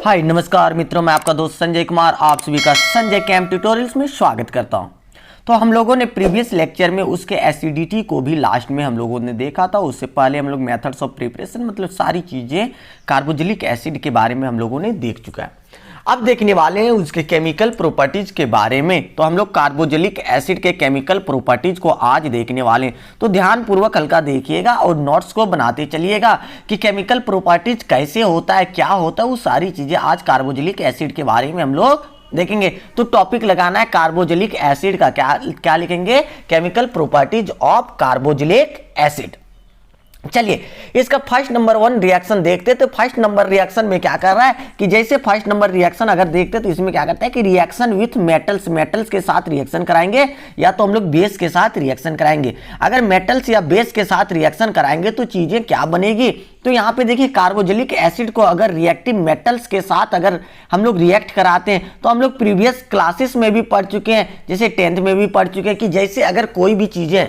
हाय नमस्कार मित्रों, मैं आपका दोस्त संजय कुमार आप सभी का संजय कैम ट्यूटोरियल्स में स्वागत करता हूं। तो हम लोगों ने प्रीवियस लेक्चर में उसके एसिडिटी को भी लास्ट में हम लोगों ने देखा था। उससे पहले हम लोग मेथड्स ऑफ प्रिपरेशन मतलब सारी चीज़ें कार्बोक्सिलिक एसिड के बारे में हम लोगों ने देख चुका है। अब देखने वाले हैं उसके केमिकल प्रॉपर्टीज के बारे में। तो हम लोग कार्बोक्सिलिक एसिड के केमिकल प्रॉपर्टीज को आज देखने वाले हैं। तो ध्यान पूर्वक हल्का देखिएगा और नोट्स को बनाते चलिएगा कि केमिकल प्रॉपर्टीज कैसे होता है, क्या होता है, वो सारी चीजें आज कार्बोक्सिलिक एसिड के बारे में हम लोग देखेंगे। तो टॉपिक लगाना है कार्बोक्सिलिक एसिड का। क्या लिखेंगे? Chemical properties of carboxylic acid. चलिए इसका फर्स्ट नंबर 1 रिएक्शन देखते। तो फर्स्ट नंबर रिएक्शन में क्या कर रहा है कि जैसे फर्स्ट नंबर रिएक्शन अगर देखते तो इसमें क्या करता है कि रिएक्शन विथ मेटल्स के साथ रिएक्शन कराएंगे या तो हम लोग बेस के साथ रिएक्शन कराएंगे। अगर मेटल्स या बेस के साथ रिएक्शन कराएंगे तो चीजें क्या बनेगी। तो यहाँ पे देखिए कार्बोक्सिलिक एसिड को अगर रिएक्टिव मेटल्स के साथ अगर हम लोग रिएक्ट कराते हैं तो हम लोग प्रीवियस क्लासेस में भी पढ़ चुके हैं, जैसे 10th में भी पढ़ चुके हैं कि जैसे अगर कोई भी चीजें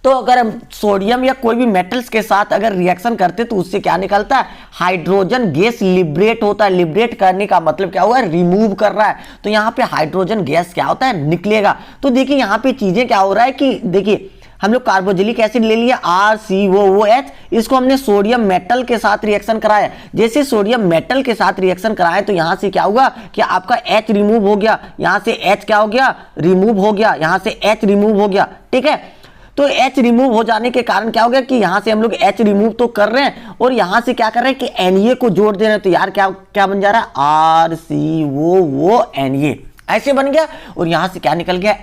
तो अगर हम सोडियम या कोई भी मेटल्स के साथ अगर रिएक्शन करते तो उससे क्या निकलता है? हाइड्रोजन गैस लिबरेट होता है। लिबरेट करने का मतलब क्या हुआ? रिमूव कर रहा है। तो यहाँ पे हाइड्रोजन गैस क्या होता है? निकलेगा। तो देखिए यहाँ पे चीजें क्या हो रहा है कि देखिए हम लोग कार्बोक्सिलिक एसिड ले लिया RCOOH, इसको हमने सोडियम मेटल के साथ रिएक्शन कराया। जैसे सोडियम मेटल के साथ रिएक्शन कराए तो यहां से क्या होगा कि आपका H रिमूव हो गया, यहां से H क्या हो गया? रिमूव हो गया, यहां से H रिमूव हो गया। ठीक है, तो H रिमूव हो जाने के कारण क्या हो गया कि यहां से हम लोग H रिमूव तो कर रहे हैं और यहां से क्या कर रहे हैं कि Na को जोड़ दे रहे हैं। तो यार क्या बन जा रहा है? RCOONA ऐसे बन गया और यहां से क्या निकल गया?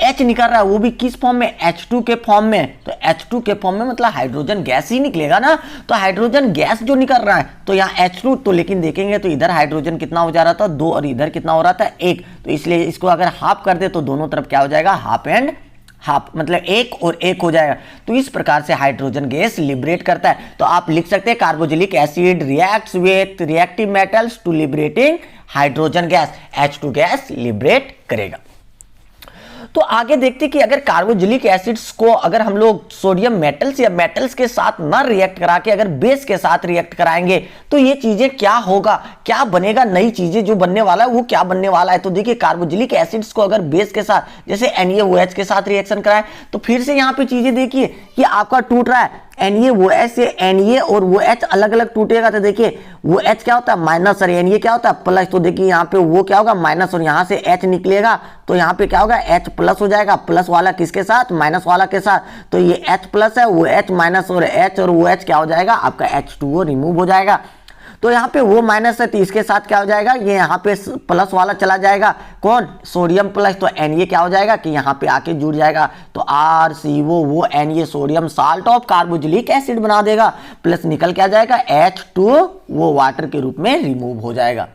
H निकल रहा है, वो भी किस फॉर्म में? H2 के फॉर्म में। तो H2 के फॉर्म में मतलब हाइड्रोजन गैस ही निकलेगा ना। तो हाइड्रोजन गैस जो निकल रहा है तो यहाँ H2 तो लेकिन देखेंगे तो इधर हाइड्रोजन कितना हो जा रहा था? 2 और इधर कितना हो रहा था? 1। तो इसलिए इसको अगर हाफ कर दे तो दोनों तरफ क्या हो जाएगा? हाफ एंड हाफ, मतलब 1 और 1 हो जाएगा। तो इस प्रकार से हाइड्रोजन गैस लिबरेट करता है। तो आप लिख सकते हैं carboxylic acid reacts with reactive metals to liberating hydrogen gas. H2 gas liberate करेगा। तो आगे देखते कि अगर कार्बोक्सिलिक एसिड्स को अगर हम लोग सोडियम मेटल्स या मेटल्स के साथ ना रिएक्ट करा के अगर बेस के साथ रिएक्ट कराएंगे तो ये चीजें क्या होगा, क्या बनेगा, नई चीजें जो बनने वाला है वो क्या बनने वाला है। तो देखिए कार्बोक्सिलिक एसिड्स को अगर बेस के साथ जैसे NaOH के साथ रिएक्शन कराए तो फिर से यहाँ पे चीजें देखिए कि आपका टूट रहा है। NaOH से Na और OH अलग अलग टूटेगा। तो देखिए OH क्या होता है? माइनस और Na क्या होता है? प्लस। तो देखिए यहाँ पे वो क्या होगा? माइनस और यहाँ से H निकलेगा तो यहाँ पे क्या होगा? H प्लस हो जाएगा। प्लस वाला किसके साथ? माइनस वाला के साथ। तो ये H प्लस है, वो H माइनस और H और OH क्या हो जाएगा? आपका H2O रिमूव हो जाएगा। तो यहाँ पे वो माइनस है तो इसके साथ क्या हो जाएगा? ये यहाँ पे प्लस वाला चला जाएगा। कौन? Sodium plus. तो Na क्या हो जाएगा कि यहाँ पे आके जुड़ जाएगा। तो RCOONA sodium salt of carboxylic acid बना देगा। प्लस निकल क्या जाएगा? H2 वो वाटर के रूप में रिमूव हो जाएगा।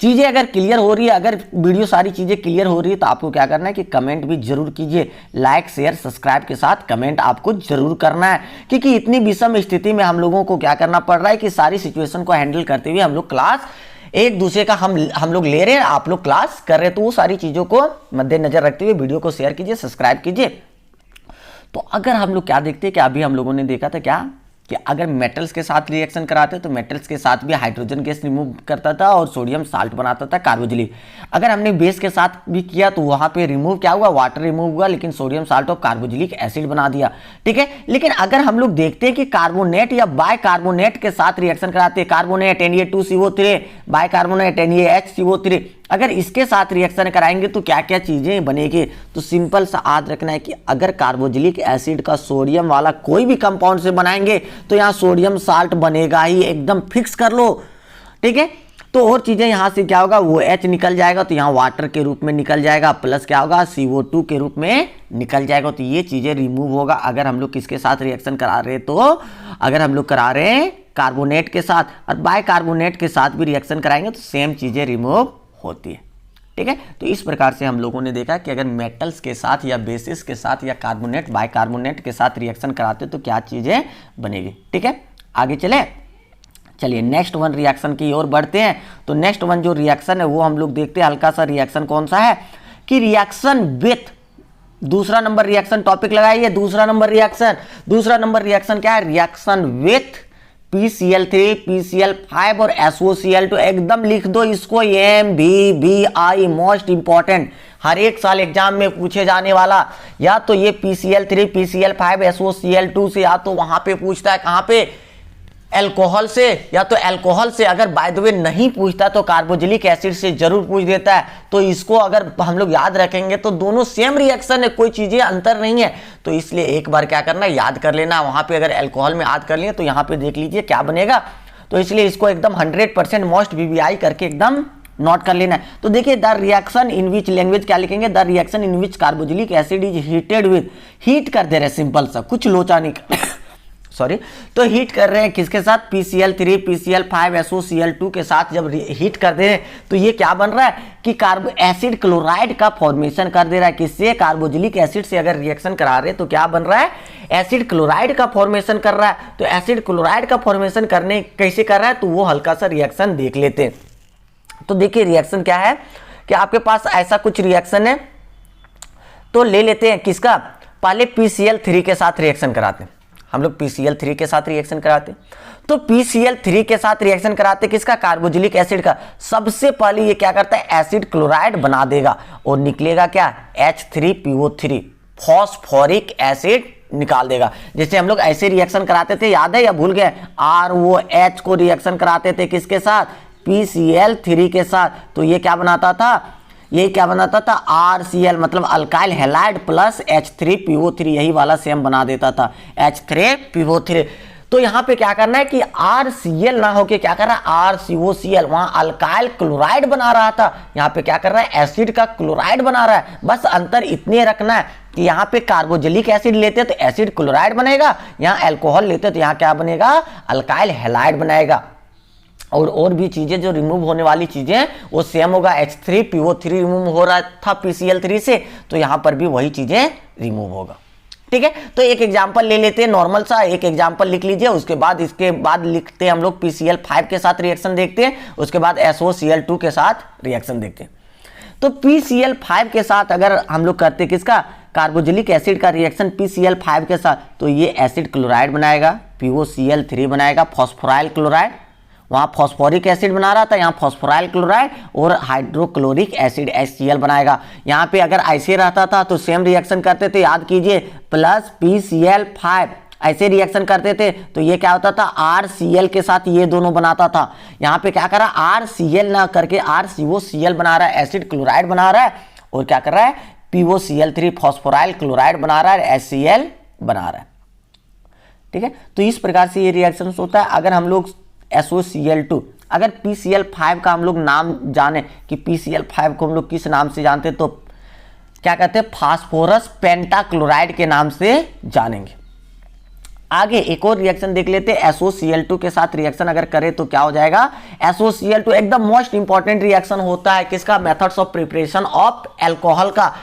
चीजें अगर क्लियर हो रही है, अगर वीडियो सारी चीजें क्लियर हो रही है तो आपको क्या करना है कि कमेंट भी जरूर कीजिए। लाइक शेयर सब्सक्राइब के साथ कमेंट आपको जरूर करना है, क्योंकि इतनी विषम स्थिति में हम लोगों को क्या करना पड़ रहा है कि सारी सिचुएशन को हैंडल करते हुए हम लोग क्लास एक दूसरे का हम लोग ले रहे हैं, आप लोग क्लास कर रहे हैं। तो वो सारी चीजों को मद्देनजर रखते हुए वीडियो को शेयर कीजिए, सब्सक्राइब कीजिए। तो अगर हम लोग क्या देखते हैं कि अभी हम लोगों ने देखा था क्या कि अगर मेटल्स के साथ रिएक्शन कराते तो मेटल्स के साथ भी हाइड्रोजन गैस रिमूव करता था और सोडियम साल्ट बनाता था कार्बोक्सिलिक। अगर हमने बेस के साथ भी किया तो वहां पे रिमूव क्या हुआ? वाटर रिमूव हुआ, लेकिन सोडियम साल्ट और कार्बोक्सिलिक एसिड बना दिया। ठीक है, लेकिन अगर हम लोग देखते हैं कि कार्बोनेट या बाइकार्बोनेट के साथ रिएक्शन कराते हैं, कार्बोनेट Na2CO3 बाइकार्बोनेट NaHCO3, अगर इसके साथ रिएक्शन कराएंगे तो क्या क्या चीजें बनेगी। तो सिंपल सा याद रखना है कि अगर कार्बोक्सिलिक एसिड का सोडियम वाला कोई भी कंपाउंड से बनाएंगे तो यहाँ सोडियम साल्ट बनेगा ही, एकदम फिक्स कर लो। ठीक है, तो और चीजें यहाँ से क्या होगा? वो H निकल जाएगा तो यहाँ वाटर के रूप में निकल जाएगा, प्लस क्या होगा? CO2 के रूप में निकल जाएगा। तो ये चीजें रिमूव होगा अगर हम लोग किसके साथ रिएक्शन करा रहे हैं। तो अगर हम लोग करा रहे हैं कार्बोनेट के साथ और बाइकार्बोनेट के साथ भी रिएक्शन कराएंगे तो सेम चीजें रिमूव होती है। ठीक है, तो इस प्रकार से हम लोगों ने देखा कि अगर मेटल्स के साथ या बेसिस के साथ या कार्बोनेट बाइकार्बोनेट के साथ रिएक्शन कराते तो क्या चीजें बनेगी। ठीक है, आगे चलिए नेक्स्ट वन रिएक्शन की ओर बढ़ते हैं। तो नेक्स्ट वन जो रिएक्शन है वो हम लोग देखते हैं। हल्का सा रिएक्शन कौन सा है कि रिएक्शन विथ दूसरा नंबर रिएक्शन टॉपिक लगाइए। दूसरा नंबर रिएक्शन क्या है? रिएक्शन विथ PCl3, PCl5 और SOCl2 एकदम लिख दो इसको, MBBI मोस्ट इंपॉर्टेंट, हर एक साल एग्जाम में पूछे जाने वाला। या तो ये PCl3, PCl5, SOCl2 से, या तो वहां पे पूछता है कहां पे, अल्कोहल से, या तो अल्कोहल से अगर बाय द वे नहीं पूछता तो कार्बोक्सिलिक एसिड से जरूर पूछ देता है। तो इसको अगर हम लोग याद रखेंगे तो दोनों सेम रिएक्शन है, कोई चीजें अंतर नहीं है। तो इसलिए एक बार क्या करना है, याद कर लेना। वहां पे अगर अल्कोहल में याद कर लिए तो यहाँ पे देख लीजिए क्या बनेगा। तो इसलिए इसको एकदम 100% मोस्ट BBI करके एकदम नोट कर लेना है। तो देखिए the reaction in which, language क्या लिखेंगे, the reaction in which carboxylic acid is heated with, heat कर दे रहे सिंपल सा, कुछ लोचा नहीं सॉरी। तो हीट कर रहे हैं किसके साथ, PCl3, PCl5, SOCl2 के साथ जब हीट कर दे रहे हैं तो ये क्या बन रहा है कि कार्बो एसिड क्लोराइड का फॉर्मेशन कर दे रहा है। किससे, कार्बोक्सिलिक एसिड से अगर रिएक्शन करा रहे हैं तो क्या बन रहा है, एसिड क्लोराइड का फॉर्मेशन कर रहा है। तो एसिड क्लोराइड का फॉर्मेशन करने कैसे कर रहा है, तो वो हल्का सा रिएक्शन देख लेते हैं। तो देखिए रिएक्शन क्या है कि आपके पास ऐसा कुछ रिएक्शन है, तो ले लेते हैं किसका, पहले PCl3 के साथ रिएक्शन कराते हैं हम लोग, PCl3 के साथ रिएक्शन कराते हैं। तो PCl3 के साथ रिएक्शन कराते किसका, कार्बोक्सिलिक एसिड का। सबसे पहले ये क्या करता है, एसिड क्लोराइड बना देगा और निकलेगा क्या, H3PO3, फॉस्फोरिक एसिड निकाल देगा। जैसे हम लोग ऐसे रिएक्शन कराते थे, याद है या भूल गए, ROH को रिएक्शन कराते थे किसके साथ, PCl3 के साथ। तो ये क्या बनाता था, ये क्या बनाता था, RCl मतलब अल्काइल हैलाइड प्लस H3PO3, यही वाला सेम बना देता था, H3PO3। तो यहाँ पे क्या करना है कि RCl ना होके क्या कर रहा है, RCOCl, वहां अल्काइल क्लोराइड बना रहा था, यहाँ पे क्या कर रहा है, एसिड का क्लोराइड बना रहा है। बस अंतर इतने रखना है कि यहाँ पे कार्बोक्सिलिक एसिड लेते तो एसिड क्लोराइड बनेगा, यहाँ अल्कोहल लेते तो यहाँ क्या बनेगा, अल्काइल हैलाइड बनाएगा। और भी चीजें जो रिमूव होने वाली चीजें वो सेम होगा, H3PO3 रिमूव हो रहा था PCl3 से, तो यहां पर भी वही चीजें रिमूव होगा। ठीक है, तो एक एग्जांपल ले लेते हैं नॉर्मल सा, एक एग्जांपल लिख लीजिए। उसके बाद इसके बाद लिखते हैं हम लोग PCl5 के साथ रिएक्शन देखते हैं, उसके बाद SOCl2 के साथ रिएक्शन देखते हैं। तो PCl5 के साथ अगर हम लोग करते किसका, कार्बोक्सिलिक एसिड का रिएक्शन PCl5 के साथ, तो ये एसिड क्लोराइड बनाएगा, POCl3 बनाएगा, फॉस्फोराइल क्लोराइड, वहां फॉस्फोरिक एसिड बना रहा था, यहाँ फॉस्फोराइल क्लोराइड और हाइड्रोक्लोरिक एसिड HCl बनाएगा। यहाँ पे अगर ऐसे रहता था तो सेम रिएक्शन करते थे, याद कीजिए, प्लस PCl5 ऐसे रिएक्शन करते थे तो ये क्या होता था, RCl के साथ ये दोनों बनाता था। यहाँ पे क्या कर रहा है, RCl ना करके RCOCl बना रहा है, एसिड क्लोराइड बना रहा है, और क्या कर रहा है, POCl3 फॉस्फोराइल क्लोराइड बना रहा है, HCl बना रहा है। ठीक है, तो इस प्रकार से ये रिएक्शन होता है। अगर हम लोग SOCl2, अगर PCl5 का हम लोग नाम जाने कि PCl5 को हम लोग किस नाम से जानते हैं, तो क्या कहते हैं, फास्फोरस पेंटाक्लोराइड के नाम से जानेंगे। आगे एक और रिएक्शन देख लेते हैं, SOCl2 के साथ रिएक्शन अगर करें तो क्या हो जाएगा, SOCl2 एकदम मोस्ट इंपॉर्टेंट रिएक्शन होता है किसका, methods of preparation of alcohol का,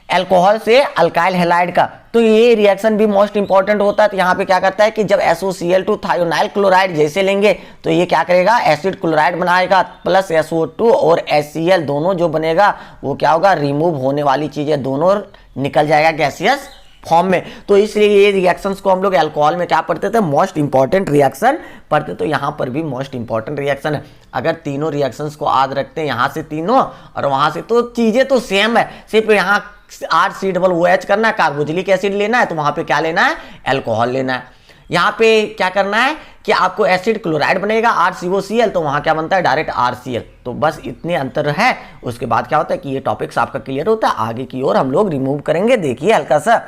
अल्कोहल से अल्काइल हैलाइड का। तो ये रिएक्शन भी मोस्ट इंपॉर्टेंट होता है। तो यहाँ पे क्या करता है कि जब SOCl2 थायोनाइल क्लोराइड जैसे लेंगे तो ये क्या करेगा, एसिड क्लोराइड बनाएगा, प्लस SO2 और HCl दोनों जो बनेगा वो क्या होगा, रिमूव होने वाली चीजें दोनों निकल जाएगा गैसियस फॉर्म में। तो इसलिए ये रिएक्शंस को हम लोग अल्कोहल में क्या पढ़ते थे, मोस्ट इंपॉर्टेंट रिएक्शन पढ़ते। तो यहाँ पर भी मोस्ट इंपॉर्टेंट रिएक्शन है। अगर तीनों रिएक्शंस को याद रखते हैं, यहाँ से तीनों और वहां से, तो चीजें तो सेम है, सिर्फ यहाँ RCOOH करना है, कार्बोक्सिलिक एसिड लेना है, तो वहां पे क्या लेना है, अल्कोहल लेना है। यहाँ पे क्या करना है कि आपको एसिड क्लोराइड बनेगा RCOCl, तो वहां क्या बनता है, डायरेक्ट RCl। तो बस इतने अंतर है। उसके बाद क्या होता है कि ये टॉपिक्स आपका क्लियर होता है, आगे की ओर हम लोग रिमूव करेंगे। देखिए हल्का सा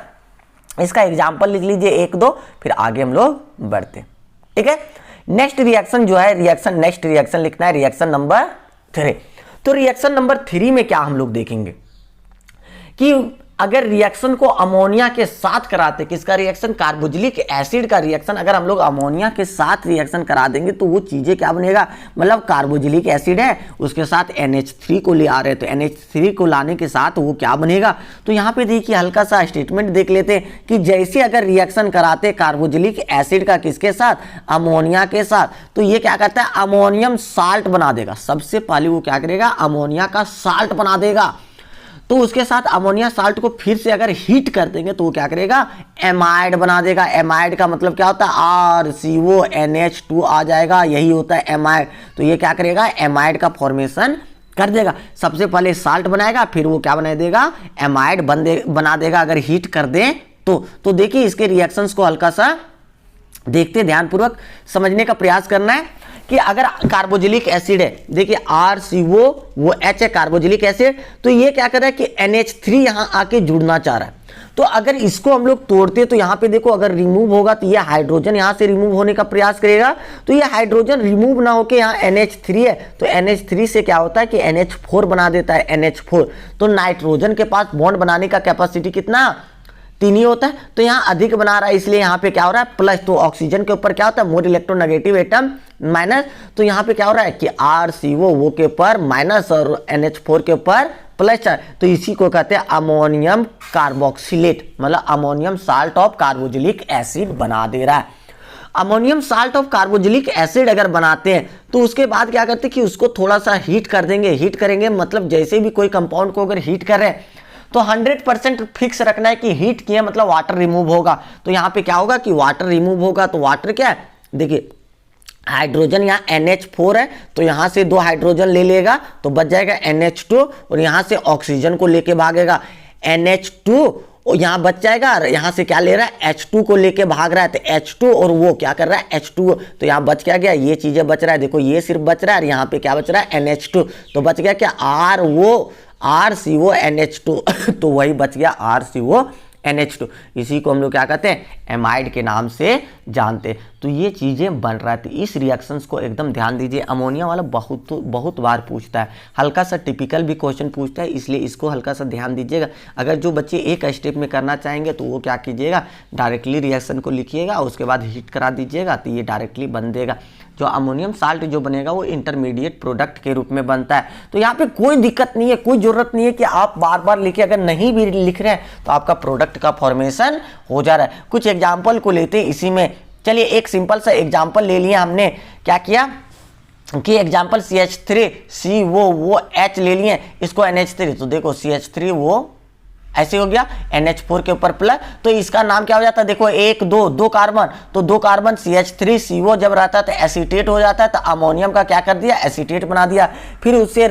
इसका एग्जाम्पल लिख लीजिए एक दो, फिर आगे हम लोग बढ़ते हैं। ठीक है, नेक्स्ट रिएक्शन जो है, नेक्स्ट रिएक्शन लिखना है, रिएक्शन नंबर 3। तो रिएक्शन नंबर 3 में क्या हम लोग देखेंगे कि अगर रिएक्शन को अमोनिया के साथ कराते, किसका रिएक्शन, कार्बोक्सिलिक एसिड का रिएक्शन अगर हम लोग अमोनिया के साथ रिएक्शन करा देंगे तो वो चीजें क्या बनेगा, मतलब कार्बोक्सिलिक एसिड है उसके साथ NH3 को ले आ रहे हैं, तो NH3 को लाने के साथ वो क्या बनेगा। तो यहाँ पे देखिए हल्का सा स्टेटमेंट देख लेते हैं कि जैसे अगर रिएक्शन कराते कार्बोक्सिलिक एसिड का किसके साथ, अमोनिया के साथ, तो ये क्या करता है, अमोनियम साल्ट बना देगा। सबसे पहले वो क्या करेगा, अमोनिया का साल्ट बना देगा। तो उसके साथ अमोनिया साल्ट को फिर से अगर हीट कर देंगे तो वो क्या करेगा, एमाइड बना देगा। एमाइड का मतलब क्या होता है, RCONH2 आ जाएगा, यही होता है एमाइड। तो ये क्या करेगा, एमाइड का फॉर्मेशन कर देगा। सबसे पहले साल्ट बनाएगा, फिर वो क्या बना देगा, एमाइड बना देगा अगर हीट कर दे तो देखिए इसके रिएक्शंस को हल्का सा देखते, ध्यानपूर्वक समझने का प्रयास करना है कि अगर कार्बोजिलिक एसिड है, देखिए RCO वो H है कार्बोजिलिक एसिड, तो ये क्या कर रहा है कि NH3 यहाँ आके जुड़ना चाह रहा है। तो अगर इसको हम लोग तोड़ते तो यहाँ पे देखो अगर रिमूव होगा तो ये हाइड्रोजन यहाँ से रिमूव होने का प्रयास करेगा, तो ये हाइड्रोजन रिमूव ना होके यहाँ NH3 है, तो NH3 से क्या होता है कि NH4 बना देता है, NH4। तो नाइट्रोजन के पास बॉन्ड बनाने का कैपेसिटी कितना, 3 ही होता है, तो यहाँ अधिक बना रहा है, इसलिए यहाँ पे क्या हो रहा है प्लस। तो ऑक्सीजन के ऊपर क्या होता है, मोर इलेक्ट्रोनेगेटिव एटम माइनस, तो यहाँ पे क्या हो रहा है कि RCO वो के ऊपर माइनस और NH4 के ऊपर प्लस है, तो इसी को कहते हैं अमोनियम कार्बोक्सिलेट, मतलब अमोनियम साल्ट ऑफ कार्बोजिलिक एसिड बना दे रहा है। अमोनियम साल्ट ऑफ कार्बोजिलिक एसिड अगर बनाते हैं तो उसके बाद क्या करते हैं कि उसको थोड़ा सा हीट कर देंगे। हीट करेंगे मतलब जैसे भी कोई कंपाउंड को अगर हीट कर रहे हैं तो 100% फिक्स रखना है कि हीट किया मतलब वाटर रिमूव होगा। तो यहाँ पे क्या होगा कि वाटर रिमूव होगा, तो वाटर क्या है, देखिए हाइड्रोजन यहाँ NH4 है, तो यहाँ से 2 हाइड्रोजन ले लेगा तो बच जाएगा NH2, और यहाँ से ऑक्सीजन को लेके भागेगा NH2, और यहाँ बच जाएगा, और यहाँ से क्या ले रहा है H2 को लेके भाग रहा है, तो H2 और वो क्या कर रहा है H2, तो यहाँ बच क्या गया, ये चीजें बच रहा है, देखो ये सिर्फ बच रहा है, और यहाँ पे क्या बच रहा है NH2, तो बच गया क्या RCONH2 तो वही बच गया RCONH2। इसी को हम लोग क्या कहते हैं, एमाइड के नाम से जानते हैं। तो ये चीज़ें बन रहा है, इस रिएक्शंस को एकदम ध्यान दीजिए। अमोनिया वाला बहुत बार पूछता है, हल्का सा टिपिकल भी क्वेश्चन पूछता है, इसलिए इसको हल्का सा ध्यान दीजिएगा। अगर जो बच्चे एक स्टेप में करना चाहेंगे तो वो क्या कीजिएगा, डायरेक्टली रिएक्शन को लिखिएगा, उसके बाद हीट करा दीजिएगा, तो ये डायरेक्टली बन देगा। जो अमोनियम साल्ट जो बनेगा वो इंटरमीडिएट प्रोडक्ट के रूप में बनता है। तो यहाँ पे कोई दिक्कत नहीं है, कोई जरूरत नहीं है कि आप बार बार लिखे, अगर नहीं भी लिख रहे हैं तो आपका प्रोडक्ट का फॉर्मेशन हो जा रहा है। कुछ एग्जाम्पल को लेते हैं इसी में, चलिए एक सिंपल सा एग्जाम्पल ले लिया हमने। क्या किया कि एग्जाम्पल CH3COOH ले लिए, इसको NH3, तो देखो CH3 वो ऐसे हो गया, NH4 के ऊपर प्लस, तो इसका नाम क्या हो जाता है, देखो 1 2 कार्बन, तो 2 कार्बन CH3CO जब रहता है तो एसीटेट हो जाता है, तो अमोनियम का क्या कर दिया, एसीटेट बना दिया। फिर उससे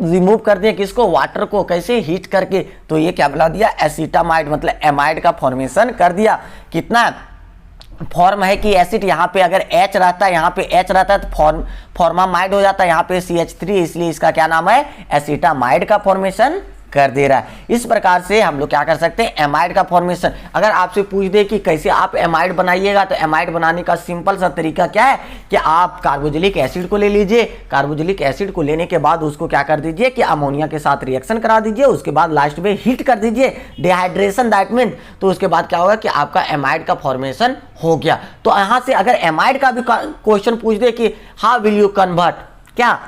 रिमूव कर दिया किसको, वाटर को, कैसे हीट करके, तो ये क्या बना दिया, एसिटामाइड, मतलब एमाइड का फॉर्मेशन कर दिया। कितना फॉर्म है कि एसिड, यहाँ पे अगर H रहता है, यहाँ पे H रहता है तो फॉर्मामाइड हो जाता है, यहाँ पे CH3, इसलिए इसका क्या नाम है, एसिटामाइड का फॉर्मेशन कर दे रहा है। इस प्रकार से हम लोग क्या कर सकते हैं, एमाइड का फॉर्मेशन। अगर आपसे पूछ दे कि कैसे आप एमाइड बनाइएगा, तो एमाइड बनाने का सिंपल सा तरीका क्या है कि आप कार्बोजिलिक एसिड को ले लीजिए। कार्बोजिलिक एसिड को लेने के बाद उसको क्या कर दीजिए कि अमोनिया के साथ रिएक्शन करा दीजिए, उसके बाद लास्ट में हीट कर दीजिए, डिहाइड्रेशन दैट मीन, तो उसके बाद क्या होगा कि आपका एमाइड का फॉर्मेशन हो गया। तो यहाँ से अगर एमाइड का भी क्वेश्चन पूछ दे कि हाउ विल यू कन्वर्ट क्या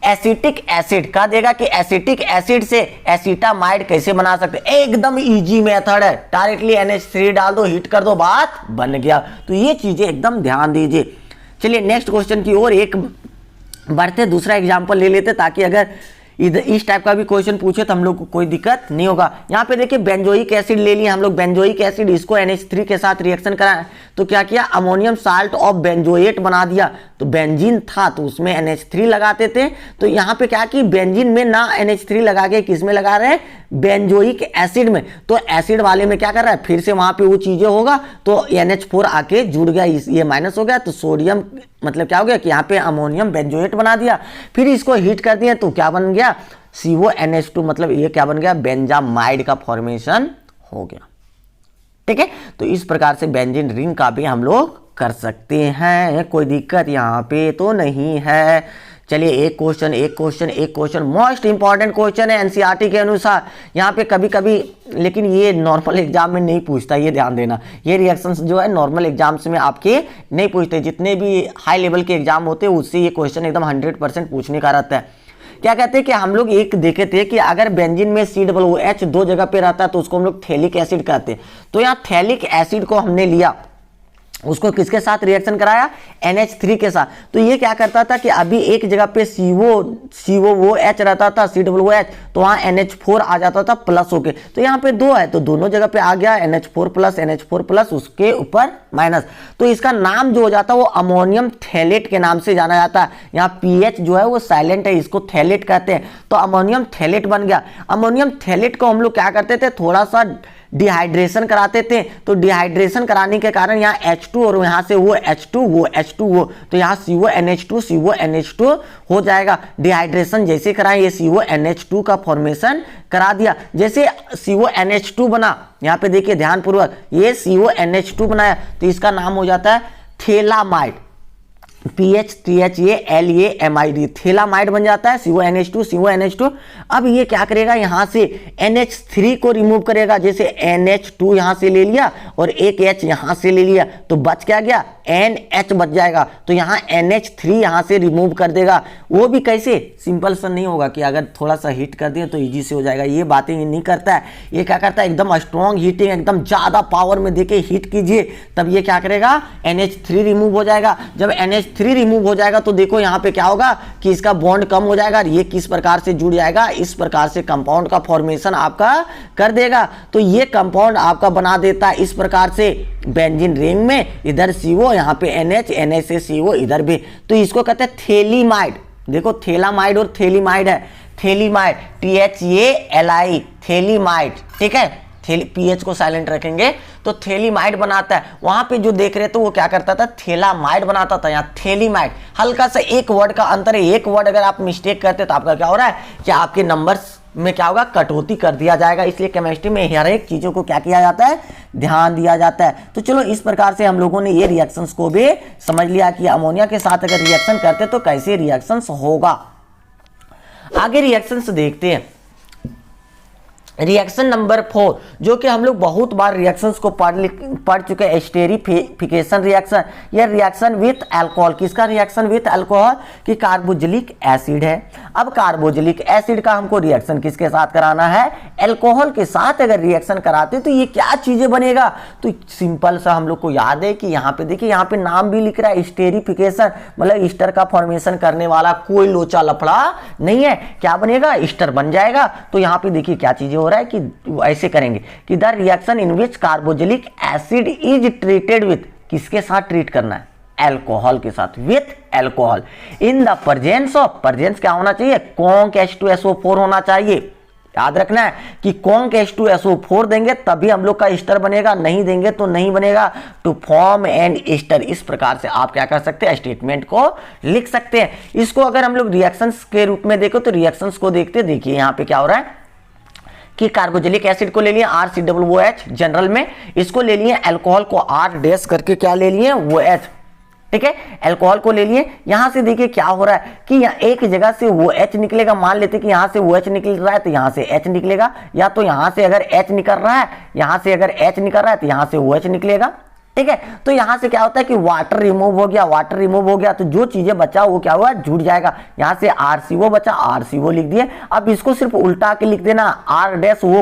एसिटिक एसिड, कह देगा कि एसिटिक एसिड से एसिटामाइड कैसे बना सकते, एकदम इजी मेथड है, डायरेक्टली NH3 डाल दो, हीट कर दो, बात बन गया। तो ये चीजें एकदम ध्यान दीजिए। चलिए नेक्स्ट क्वेश्चन की ओर एक बढ़ते, दूसरा एग्जांपल ले लेते, ताकि अगर इधर इस टाइप का भी क्वेश्चन पूछे तो हम लोग को कोई दिक्कत नहीं होगा। यहाँ पे देखिए बेंजोइक एसिड ले लिया हम लोग, बेंजोइक एसिड, इसको NH3 के साथ रिएक्शन कराया, तो क्या किया, अमोनियम साल्ट ऑफ बेंजोएट बना दिया। तो बेंजीन था तो उसमें NH3 लगाते थे, तो यहाँ पे क्या कि बेंजीन में ना NH3 लगा के किस में लगा रहे हैं, बेंजोइक एसिड में। तो एसिड वाले में क्या कर रहा है, फिर से वहां पे वो चीजें होगा, तो NH4 आके जुड़ गया, ये माइनस हो गया, तो सोडियम मतलब क्या हो गया कि यहाँ पे अमोनियम बेंजोएट बना दिया। फिर इसको हीट कर दिया तो क्या बन गया, CONH2, मतलब ये क्या बन गया, बेंजामाइड का फॉर्मेशन हो गया। ठीक है, तो इस प्रकार से बेंजीन रिंग का भी हम लोग कर सकते हैं, कोई दिक्कत यहाँ पे तो नहीं है। चलिए एक क्वेश्चन मोस्ट इंपॉर्टेंट क्वेश्चन है एनसीईआरटी के अनुसार। यहाँ पे कभी कभी, लेकिन ये नॉर्मल एग्जाम में नहीं पूछता, ये ध्यान देना, ये रिएक्शंस जो है नॉर्मल एग्जाम्स में आपके नहीं पूछते, जितने भी हाई लेवल के एग्जाम होते हैं उससे ये क्वेश्चन एकदम 100% पूछने का रहता है। क्या कहते हैं कि हम लोग एक देखे थे कि अगर बेंजीन में COOH 2 जगह पे रहता है तो उसको हम लोग थैलिक एसिड कहते हैं। तो यहाँ थैलिक एसिड को हमने लिया, उसको किसके साथ रिएक्शन कराया, NH3 के साथ। तो ये क्या करता था कि अभी एक जगह पे CO वो H रहता था, COOH, तो वहाँ NH4 आ जाता था प्लस होके। तो यहाँ पे 2 है तो दोनों जगह पे आ गया NH4 प्लस उसके ऊपर माइनस। तो इसका नाम जो हो जाता है वो अमोनियम थैलेट के नाम से जाना जाता है। यहाँ pH जो है वो साइलेंट है, इसको थैलेट कहते हैं। तो अमोनियम थैलेट बन गया। अमोनियम थैलेट को हम लोग क्या करते थे, थोड़ा सा डिहाइड्रेशन कराते थे। तो डिहाइड्रेशन कराने के कारण यहाँ H2 और यहाँ से वो H2 तो यहाँ CONH2 हो जाएगा। डिहाइड्रेशन जैसे कराएं ये CONH2 का फॉर्मेशन करा दिया। जैसे CONH2 बना, यहाँ पे देखिए ध्यान पूर्वक, ये CONH2 बनाया तो इसका नाम हो जाता है थैलामाइड। PHTHALAMID थैलामाइड बन जाता है, CONH2। अब ये क्या करेगा, यहाँ से NH3 को रिमूव करेगा। जैसे NH2 यहाँ से ले लिया और एक H यहाँ से ले लिया तो बच क्या गया, NH बच जाएगा। तो यहाँ NH3 यहाँ से रिमूव कर देगा। वो भी कैसे, सिंपल सा नहीं होगा कि अगर थोड़ा सा हीट कर दिए तो इजी से हो जाएगा, ये बातें ये नहीं करता है। ये क्या करता है, एकदम स्ट्रॉन्ग हीटिंग, एकदम ज़्यादा पावर में देके हीट कीजिए तब ये क्या करेगा, NH3 रिमूव हो जाएगा। जब NH3 रिमूव हो जाएगा तो देखो यहाँ पे क्या होगा कि इसका बॉन्ड कम हो जाएगा और ये किस प्रकार से जुड़ जाएगा, इस प्रकार से कंपाउंड का फॉर्मेशन आपका कर देगा। तो ये कंपाउंड आपका बना देता है इस प्रकार से बेंजीन रिंग में, इधर CO, यहाँ पे NH से CO इधर भी। तो इसको कहते हैं थैलीमाइड। देखो थैलामाइड और थैलीमाइड है, थैलीमाइड THALI थैलीमाइड, ठीक है। पीएच को साइलेंट रखेंगे तो थैलीमाइड बनाता है। वहां पे जो देख रहे थे वो क्या करता था, थैलामाइड बनाता था, यहाँ थैलीमाइड। हल्का सा एक वर्ड का अंतर है, एक वर्ड अगर आप मिस्टेक करते तो आपका क्या हो रहा है कि आपके नंबर्स में क्या होगा, कटौती कर दिया जाएगा। इसलिए केमिस्ट्री में हर एक चीजों को क्या किया जाता है, ध्यान दिया जाता है। तो चलो इस प्रकार से हम लोगों ने ये रिएक्शंस को भी समझ लिया कि अमोनिया के साथ अगर रिएक्शन करते तो कैसे रिएक्शंस होगा। आगे रिएक्शंस देखते हैं। रिएक्शन नंबर 4 जो कि हम लोग बहुत बार रिएक्शंस को पढ़ चुके हैं, एस्टेरिफिकेशन रिएक्शन। यह रिएक्शन विथ अल्कोहल, किसका रिएक्शन विथ अल्कोहल, कि कार्बोक्सिलिक एसिड है। अब कार्बोक्सिलिक एसिड का हमको रिएक्शन किसके साथ कराना है, अल्कोहल के साथ अगर रिएक्शन कराते तो ये क्या चीजें बनेगा। तो सिंपल सा हम लोग को याद है कि यहाँ पे देखिए, यहाँ पे नाम भी लिख रहा है एस्टेरिफिकेशन, मतलब ईस्टर का फॉर्मेशन करने वाला कोई लोचा लफड़ा नहीं है। क्या बनेगा, ईस्टर बन जाएगा। तो यहाँ पे देखिए क्या चीजें हो रहा है कि ऐसे करेंगे कि the reaction in which carboxylic acid is treated with, किसके साथ ट्रीट करना है, अल्कोहल के साथ, with alcohol in the presence of, presence क्या होना चाहिए, कॉन्क H2SO4 होना चाहिए। याद रखना है कि कॉन्क H2SO4 देंगे तभी हम लोग का ईस्टर बनेगा, नहीं देंगे तो नहीं बनेगा। टू फॉर्म एंड ईस्टर, इस प्रकार से आप क्या कर सकते हैं, स्टेटमेंट को लिख सकते हैं। इसको अगर हम लोग रिएक्शंस के रूप में देखो तो रिएक्शंस को देखते देखिए यहाँ पे क्या हो रहा है कि कार्बोक्सिलिक एसिड को ले लिए RCOOH जनरल में, इसको ले लिए अल्कोहल को R डैश करके क्या ले लिए OH, ठीक है, अल्कोहल को ले लिए। यहां से देखिए क्या हो रहा है कि यहाँ एक जगह से OH निकलेगा, मान लेते कि यहां से OH निकल रहा है तो यहां से H निकलेगा, या तो यहां से अगर H निकल रहा है, यहां से अगर H निकल रहा है तो यहां से OH निकलेगा, ठीक है। तो यहां से क्या होता है कि वाटर रिमूव हो गया, वाटर रिमूव हो गया तो जो चीजें बचा वो क्या हुआ, जुड़ जाएगा। यहां से RCO बचा, RCO लिख दिए। अब इसको सिर्फ उल्टा के लिख देना, R डैश वो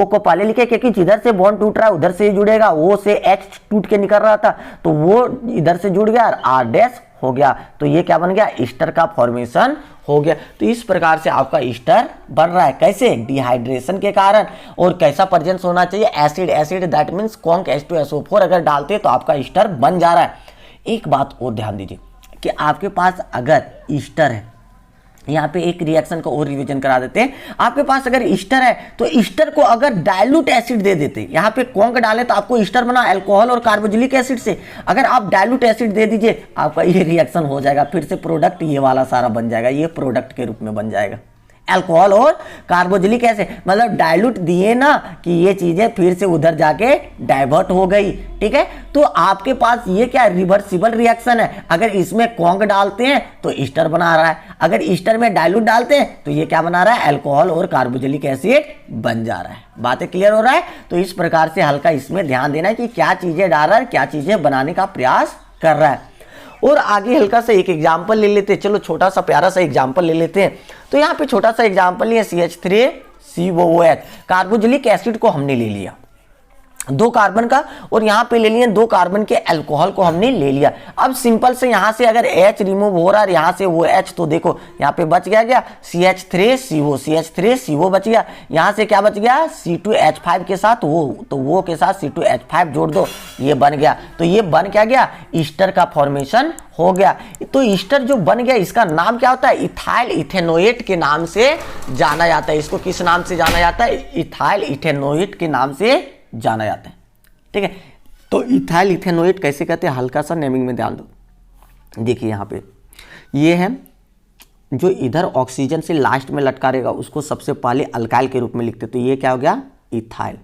को पहले लिखे, क्योंकि जिधर से बॉन्ड टूट रहा है उधर से ही जुड़ेगा। वो से H टूट के निकल रहा था तो वो इधर से जुड़ गया और R डैश हो गया। तो ये क्या बन गया, ईस्टर का फॉर्मेशन हो गया। तो इस प्रकार से आपका ईस्टर बन रहा है, कैसे, डिहाइड्रेशन के कारण। और कैसा प्रेजेंस होना चाहिए, acid, acid that means conc H2SO4 अगर डालते तो आपका ईस्टर बन जा रहा है। एक बात और ध्यान दीजिए कि आपके पास अगर ईस्टर है, यहाँ पे एक रिएक्शन को और रिवीजन करा देते हैं। आपके पास अगर ईस्टर है तो ईस्टर को अगर डाइल्यूट एसिड दे देते, यहाँ पे कॉन्क डाले तो आपको ईस्टर बना अल्कोहल और कार्बोक्सिलिक एसिड से। अगर आप डाइल्यूट एसिड दे दीजिए आपका ये रिएक्शन हो जाएगा, फिर से प्रोडक्ट ये वाला सारा बन जाएगा, ये प्रोडक्ट के रूप में बन जाएगा। अल्कोहल और कार्बोक्सिलिक एसिड मतलब डाइल्यूट दिए ना कि ये चीजें फिर से उधर जाके डाइवर्ट हो गई, ठीक है। तो आपके पास ये क्या रिवर्सिबल रिएक्शन है। अगर इसमें कॉन्क डालते हैं तो ईस्टर बना रहा है, अगर ईस्टर में डाइल्यूट डालते हैं तो ये क्या बना रहा है, अल्कोहल और कार्बोक्सिलिक एसिड बन जा रहा है। बातें क्लियर हो रहा है। तो इस प्रकार से हल्का इसमें ध्यान देना है कि क्या चीजें डाल रहा है, क्या चीजें बनाने का प्रयास कर रहा है। और आगे हल्का सा एक एग्जाम्पल ले लेते हैं, चलो छोटा सा प्यारा सा एग्जाम्पल ले लेते हैं। तो यहाँ पे छोटा सा एग्जाम्पल लिया, CH3COOH कार्बोक्सिलिक एसिड को हमने ले लिया। दो कार्बन का, और यहाँ पे ले लिए 2 कार्बन के अल्कोहल को हमने ले लिया। अब सिंपल से यहाँ से अगर H रिमूव हो रहा है यहाँ से वो H, तो देखो यहाँ पे बच गया CH3CO, CH3CO बच गया। यहाँ से क्या बच गया C2H5 के साथ वो, तो वो के साथ C2H5 जोड़ दो, ये बन गया। तो ये बन क्या गया, ईस्टर का फॉर्मेशन हो गया। तो ईस्टर जो बन गया इसका नाम क्या होता है, इथाइल इथेनोएट के नाम से जाना जाता है। इसको किस नाम से जाना जाता है, इथाइल इथेनोएट के नाम से जाना जाता है। ठीक है, तो इथाइल इथेनोएट कैसे कहते हैं, हल्का सा नेमिंग में ध्यान दो। देखिए यहाँ पे ये है जो इधर ऑक्सीजन से लास्ट में लटका रहेगा उसको सबसे पहले अल्काइल के रूप में लिखते, तो ये क्या हो गया इथाइल।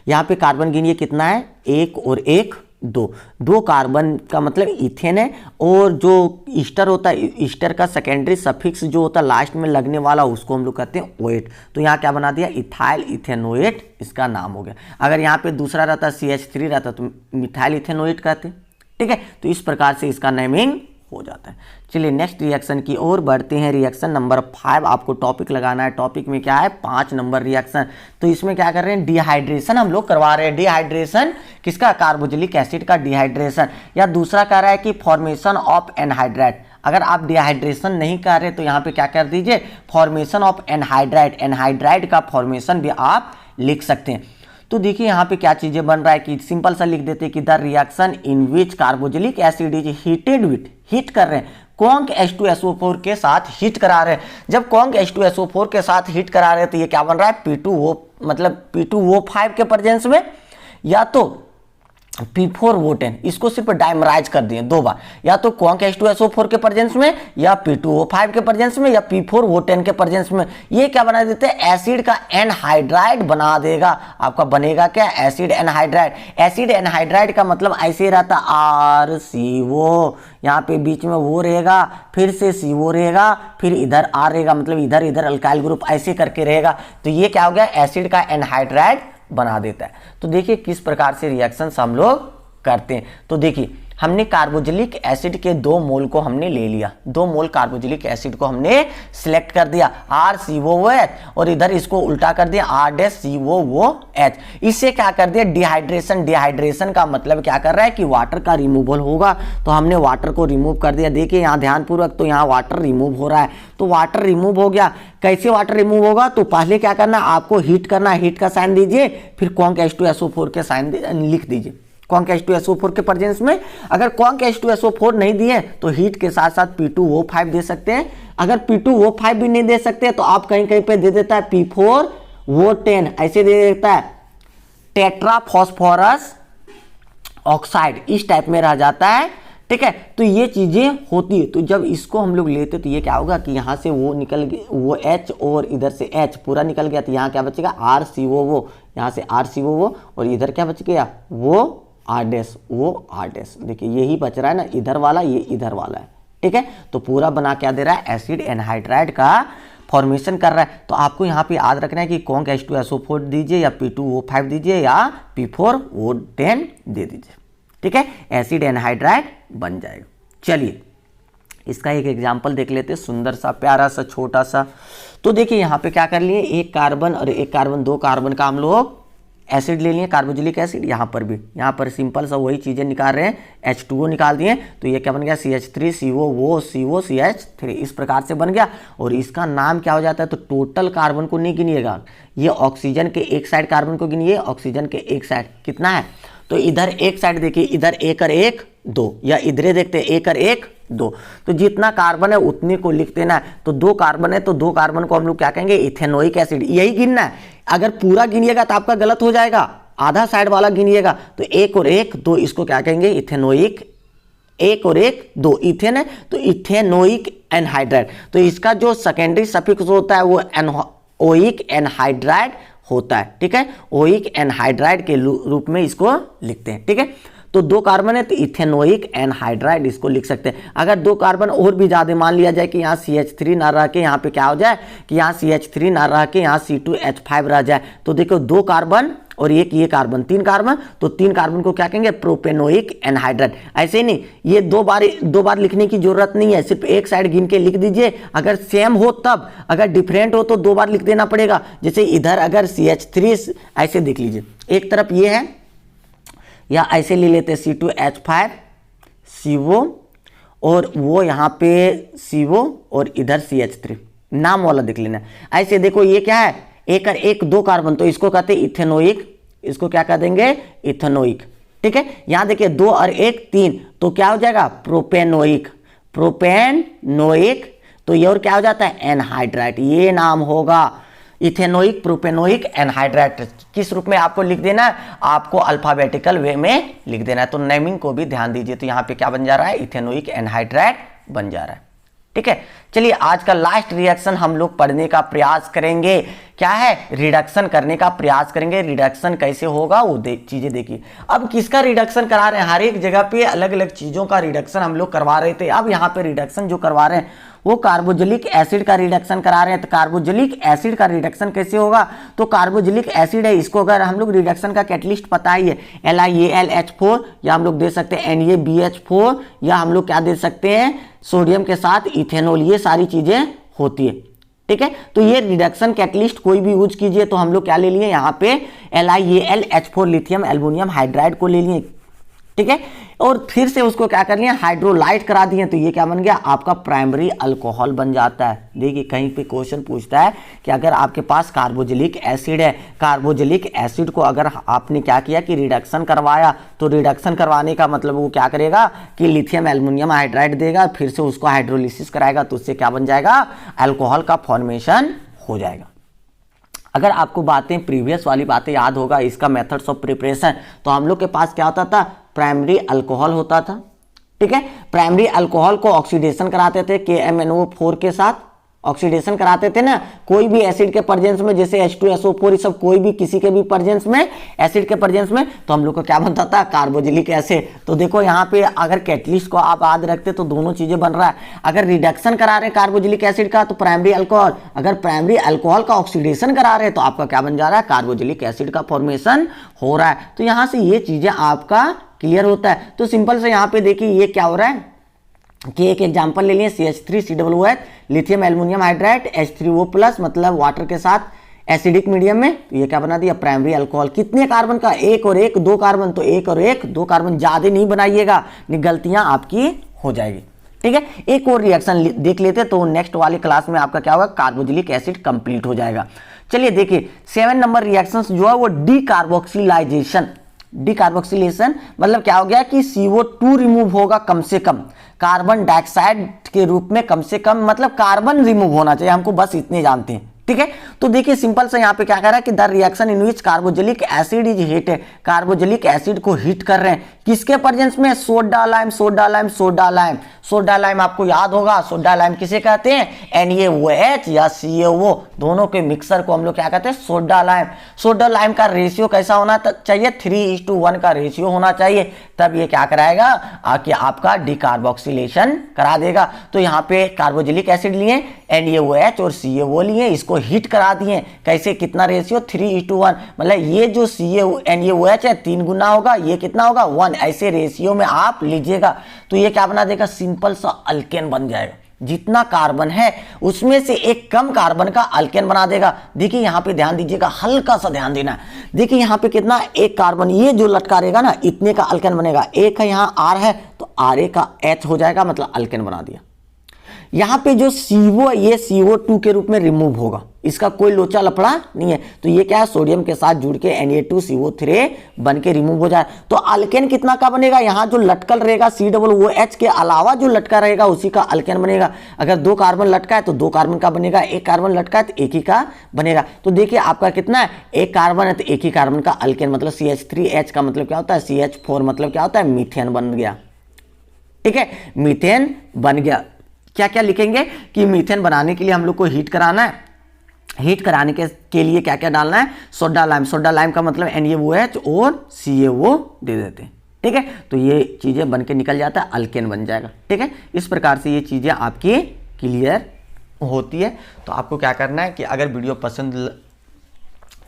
यहाँ पे कार्बन गिनिए कितना है, 1 और 1 2 कार्बन का मतलब इथेन है, और जो ईस्टर होता है, ईस्टर का सेकेंडरी सफिक्स जो होता है लास्ट में लगने वाला उसको हम लोग कहते हैं ओएट। तो यहाँ क्या बना दिया, इथाइल इथेनोएट इसका नाम हो गया। अगर यहाँ पे दूसरा रहता CH3 रहता तो मिथाइल इथेनोएट कहते। ठीक है, तो इस प्रकार से इसका नेमिंग हो जाता है। चलिए नेक्स्ट रिएक्शन की ओर बढ़ते हैं। रिएक्शन नंबर 5 आपको टॉपिक लगाना है। टॉपिक में क्या है, 5 नंबर रिएक्शन। तो इसमें क्या कर रहे हैं, डिहाइड्रेशन हम लोग करवा रहे हैं। डिहाइड्रेशन किसका, कार्बोक्सिलिक एसिड का डिहाइड्रेशन। या दूसरा कह रहा है कि फॉर्मेशन ऑफ एनहाइड्राइड। अगर आप डिहाइड्रेशन नहीं कर रहे तो यहाँ पे क्या कर दीजिए, फॉर्मेशन ऑफ एनहाइड्राइड। एनहाइड्राइड का फॉर्मेशन भी आप लिख सकते हैं। तो देखिए यहाँ पे क्या चीजें बन रहा है कि सिंपल सा लिख देते हैं कि the reaction in which carboxylic acid is heated with, heat कर रहे हैं कॉन्क H2SO4 के साथ हीट करा रहे हैं। जब कॉन्क H2SO4 के साथ हीट करा रहे हैं तो ये क्या बन रहा है, P2O मतलब P2O5 के प्रेजेंस में, या तो P4O10, इसको सिर्फ डाइमराइज कर दिए 2 बार, या तो कॉन्क H2SO4 के प्रेजेंस में, या P2O5 के प्रेजेंस में, या P4O10 के प्रेजेंस में। ये क्या बना देते हैं, एसिड का एनहाइड्राइड बना देगा। आपका बनेगा क्या, एसिड एनहाइड्राइड। एसिड एनहाइड्राइड का मतलब ऐसे रहता RCO, यहाँ पे बीच में वो रहेगा, फिर से CO रहेगा, फिर इधर R रहेगा, मतलब इधर इधर अल्काइल ग्रुप ऐसे करके रहेगा। तो ये क्या हो गया, एसिड का एनहाइड्राइड बना देता है। तो देखिए किस प्रकार से रिएक्शंस हम लोग करते हैं। तो देखिए हमने कार्बोक्सिलिक एसिड के 2 मोल को हमने ले लिया, 2 मोल कार्बोक्सिलिक एसिड को हमने सिलेक्ट कर दिया RCOOH, और इधर इसको उल्टा कर दिया R-COOH। इससे क्या कर दिया, डिहाइड्रेशन। डिहाइड्रेशन का मतलब क्या कर रहा है कि वाटर का रिमूवल होगा, तो हमने वाटर को रिमूव कर दिया। देखिए यहाँ ध्यानपूर्वक, तो यहाँ वाटर रिमूव हो रहा है, तो वाटर रिमूव हो गया। कैसे वाटर रिमूव होगा, तो पहले क्या करना, आपको हीट करना, हीट का साइन दीजिए, फिर कॉन्क H2SO4 के साइन लिख दीजिए कॉन्क H2SO4 के प्रेजेंस में। अगर कॉन्क H2SO4 नहीं दिए तो हीट के साथ साथ P2O5 दे सकते हैं। अगर P2O5 भी नहीं दे सकते तो आप कहीं कहीं पे दे देता है P4O10, ऐसे दे देता है टेट्रा फॉस्फोरस ऑक्साइड, इस टाइप में रह जाता है। ठीक है, तो ये चीजें होती है। तो जब इसको हम लोग लेते तो ये क्या होगा कि यहाँ से वो निकल गया, वो H और इधर से H पूरा निकल गया, तो यहाँ क्या बचेगा RCOO, यहाँ से RCOO, और इधर क्या बच गया, वो R'। देखिए यही बच रहा है ना, इधर वाला, ये इधर वाला है। ठीक है, तो पूरा बना क्या दे रहा है, एसिड एनहाइड्राइड का फॉर्मेशन कर रहा है। तो आपको यहाँ पे याद रखना है कि कॉन्क H2SO4 दीजिए, या P2O5 दीजिए, या P4O10 दे दीजिए। ठीक है, एसिड एनहाइड्राइड बन जाएगा। चलिए इसका एक एग्जाम्पल देख लेते हैं, सुंदर सा प्यारा सा छोटा सा। तो देखिए यहाँ पे क्या कर लिए, 1 कार्बन और 1 कार्बन, 2 कार्बन का हम लोग एसिड ले लिए, कार्बोक्सिलिक एसिड। यहाँ पर भी, यहाँ पर सिंपल सा वही चीजें निकाल रहे हैं, H2O निकाल दिए, तो ये क्या बन गया, CH3CO CH3, इस प्रकार से बन गया। और इसका नाम क्या हो जाता है, तो टोटल कार्बन को नहीं गिनिएगा, ये ऑक्सीजन के एक साइड कार्बन को गिनिए, ऑक्सीजन के एक साइड कितना है, तो इधर एक साइड देखिए, इधर 1 और 1 2, या इधरे देखते हैं 1 और 1 2, तो जितना कार्बन है उतने को लिख देना है। तो 2 कार्बन है तो 2 कार्बन को हम लोग क्या कहेंगे, इथेनोइक एसिड, यही गिनना है। अगर पूरा गिनिएगा तो आपका गलत हो जाएगा, आधा साइड वाला गिनिएगा, तो 1 और 1 2 इसको क्या कहेंगे, इथेनोइक। 1 और 1 2 इथेन है तो इथेनोइक एनहाइड्राइड। तो इसका जो सेकेंडरी सफिक्स होता है वो ओइक एनहाइड्राइड होता है। ठीक है, ओइक एनहाइड्राइड के रूप में इसको लिखते हैं। ठीक है, तो 2 कार्बन है तो इथेनोइक एनहाइड्राइड इसको लिख सकते हैं। अगर 2 कार्बन और भी ज्यादा मान लिया जाए कि यहाँ CH3 ना रह के यहाँ पे क्या हो जाए कि यहाँ CH3 ना रह के यहाँ C2H5 रह जाए, तो देखो 2 कार्बन और ये कार्बन, 3 कार्बन, तो 3 कार्बन को क्या कहेंगे, प्रोपेनोइक एनहाइड्राइड। ऐसे ही नहीं, ये 2 बार लिखने की जरूरत नहीं है, सिर्फ एक साइड गिन के लिख दीजिए। अगर सेम हो तब, अगर डिफरेंट हो तो 2 बार लिख देना पड़ेगा। जैसे इधर अगर CH3 ऐसे देख लीजिए, एक तरफ ये है या ऐसे ले लेते C2H5CO और वो यहाँ पे CO और इधर CH3, नाम वाला देख लेना। ऐसे देखो ये क्या है, एक और एक 2 कार्बन, तो इसको कहते हैं इथेनोइक, इसको क्या कह देंगे, इथेनोइक। ठीक है, यहाँ देखिए 2 और 1 3, तो क्या हो जाएगा, प्रोपेनोइक, प्रोपेनोइक। तो ये और क्या हो जाता है, एनहाइड्राइड, ये नाम होगा इथेनोइक, प्रोपेनोइक, एनहाइड्राइड। किस रूप में आपको लिख देना है, आपको अल्फाबेटिकल वे में लिख देना है। तो नेमिंग को भी ध्यान दीजिए। तो यहाँ पे क्या बन जा रहा है, इथेनोइक एनहाइड्राइड बन जा रहा है। ठीक है, चलिए आज का लास्ट रिएक्शन हम लोग पढ़ने का प्रयास करेंगे। क्या है, रिडक्शन करने का प्रयास करेंगे। रिडक्शन कैसे होगा वो चीजें देखिए। अब किसका रिडक्शन करा रहे हैं, हर एक जगह पे अलग अलग चीजों का रिडक्शन हम लोग करवा रहे थे। अब यहाँ पे रिडक्शन जो करवा रहे हैं वो कार्बोक्सिलिक एसिड का रिडक्शन करा रहे हैं। तो कार्बोक्सिलिक एसिड का रिडक्शन कैसे होगा, तो कार्बोक्सिलिक एसिड है, इसको अगर हम लोग रिडक्शन का कैटलिस्ट पता ही है, LiAlH4, या हम लोग दे सकते हैं NaBH4, या हम लोग क्या दे सकते हैं, सोडियम के साथ इथेनॉल, ये सारी चीजें होती है। ठीक है, तो ये रिडक्शन कैटलिस्ट कोई भी यूज कीजिए। तो हम लोग क्या ले लिए यहाँ पे, LiAlH4 लिथियम एल्युमिनियम हाइड्राइड को ले लिए। ठीक है, और फिर से उसको क्या कर लिया, हाइड्रोलाइट करा दिए। तो ये क्या बन गया, आपका प्राइमरी अल्कोहल बन जाता है। देखिए कहीं पे क्वेश्चन पूछता है कि अगर आपके पास कार्बोक्सिलिक एसिड है, कार्बोक्सिलिक एसिड को अगर आपने क्या किया कि रिडक्शन करवाया, तो रिडक्शन करवाने का मतलब वो क्या करेगा कि लिथियम एल्युमिनियम हाइड्राइड देगा, फिर से उसको हाइड्रोलिसिस कराएगा, तो उससे क्या बन जाएगा, अल्कोहल का फॉर्मेशन हो जाएगा। अगर आपको बातें प्रीवियस वाली बातें याद होगा, इसका मेथड्स ऑफ प्रिपरेशन, तो हम लोग के पास क्या होता था, प्राइमरी अल्कोहल होता था। ठीक है, प्राइमरी अल्कोहल को ऑक्सीडेशन कराते थे KMnO4 के साथ, ऑक्सीडेशन कराते थे ना, कोई भी एसिड के प्रेजेंस में, जैसे H2SO4, सब कोई भी किसी के भी प्रेजेंस में, एसिड के प्रेजेंस में, तो हम लोग को क्या बनता था, कार्बोक्सिलिक एसिड। तो देखो यहाँ पे अगर कैटलिस्ट को आप याद रखते तो दोनों चीजें बन रहा है। अगर रिडक्शन करा रहे हैं कार्बोक्सिलिक एसिड का तो प्राइमरी अल्कोहल, अगर प्राइमरी अल्कोहल का ऑक्सीडेशन करा रहे हैं तो आपका क्या बन जा रहा है, कार्बोक्सिलिक एसिड का फॉर्मेशन हो रहा है। तो यहाँ से ये चीजें आपका क्लियर होता है। तो सिंपल से यहाँ पे देखिए ये क्या हो रहा है कि एक एग्जांपल ले लिए, CH3COOH lithium aluminium hydride H3O+, मतलब वाटर के साथ एसिडिक मीडियम में। तो ये क्या बना दिया, प्राइमरी अल्कोहल। कितने कार्बन का, 1 और 1 2 कार्बन, तो 1 और 1 2 कार्बन, ज्यादा नहीं बनाइएगा, गलतियां आपकी हो जाएगी। ठीक है, एक और रिएक्शन देख लेते तो नेक्स्ट वाली क्लास में आपका क्या होगा, कार्बोक्सिलिक एसिड कंप्लीट हो जाएगा। चलिए देखिए 7 नंबर रिएक्शन जो है वो डीकार्बोक्सिलाइजेशन। डीकार्बोक्सिलेशन मतलब क्या हो गया कि CO2 रिमूव होगा कम से कम, कार्बन डाइऑक्साइड के रूप में कम से कम, मतलब कार्बन रिमूव होना चाहिए, हमको बस इतने जानते हैं। ठीक है, तो देखिए सिंपल से यहाँ पे क्या कर रहा है कि the reaction in which carboxylic acid is heated, carboxylic acid को हीट कर रहे हैं, किसके प्रेजेंस में, soda lime, soda lime, soda lime. Soda lime आपको याद होगा, सोडा लाइम किसे कहते हैं, NaOH या CaO, दोनों के मिक्सर को हम लोग क्या कहते हैं, सोडा लाइम। सोडा लाइम का रेशियो कैसा होना चाहिए, 3:1 का रेशियो होना चाहिए, तब ये क्या कराएगा कि आपका डीकार्बोक्सिलेशन करा देगा। तो यहाँ पे कार्बोक्सिलिक एसिड लिए, NaOH और CaO लिए, इसको हीट करा दिए, कैसे, कितना रेशियो, 3:1, मतलब ये जो NaOH है 3 गुना होगा, ये कितना होगा 1, ऐसे रेशियो में आप लीजिएगा। तो ये क्या बना देगा, सिंपल सा अल्केन बन जाएगा। जितना कार्बन है उसमें से एक कम कार्बन का अल्केन बना देगा। देखिए यहाँ पे ध्यान दीजिएगा, हल्का सा ध्यान देना। देखिए यहाँ पे कितना, एक कार्बन, ये जो लटका रहेगा ना, इतने का अल्केन बनेगा। एक है यहाँ R है तो RA का H हो जाएगा, मतलब अल्केन बना दिया। यहाँ पे जो CO है ये CO2 के रूप में रिमूव होगा, इसका कोई लोचा लफड़ा नहीं है। तो ये क्या है, सोडियम के साथ जुड़ के Na2CO3 बन के रिमूव हो जाए। तो अल्केन कितना का बनेगा, यहाँ जो लटकल रहेगा COOH के अलावा जो लटका रहेगा उसी का अल्केन बनेगा। अगर 2 कार्बन लटका है तो 2 कार्बन का बनेगा, 1 कार्बन लटका है तो 1 ही का बनेगा। तो देखिए आपका कितना है, 1 कार्बन है तो 1 ही कार्बन का अल्केन, मतलब CH3H का मतलब क्या होता है, CH4 मतलब क्या होता है, मीथेन बन गया। ठीक है, मीथेन बन गया। क्या क्या लिखेंगे कि मीथेन बनाने के लिए हम लोग को हीट कराना है, हीट कराने के लिए क्या क्या डालना है, सोडा लाइम। सोडा लाइम का मतलब NaOH और CaO दे देते हैं। ठीक है, तो ये चीजें बन के निकल जाता है, अल्केन बन जाएगा। ठीक है, इस प्रकार से ये चीजें आपकी क्लियर होती है। तो आपको क्या करना है कि अगर वीडियो पसंद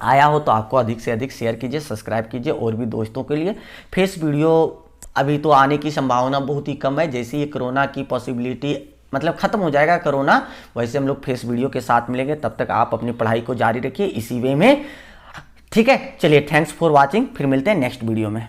आया हो तो आपको अधिक से अधिक शेयर कीजिए, सब्सक्राइब कीजिए और भी दोस्तों के लिए। फेस वीडियो अभी तो आने की संभावना बहुत ही कम है, जैसे ये कोरोना की पॉसिबिलिटी मतलब खत्म हो जाएगा कोरोना, वैसे हम लोग फेस वीडियो के साथ मिलेंगे। तब तक आप अपनी पढ़ाई को जारी रखिए इसी वे में। ठीक है, चलिए थैंक्स फॉर वॉचिंग, फिर मिलते हैं नेक्स्ट वीडियो में।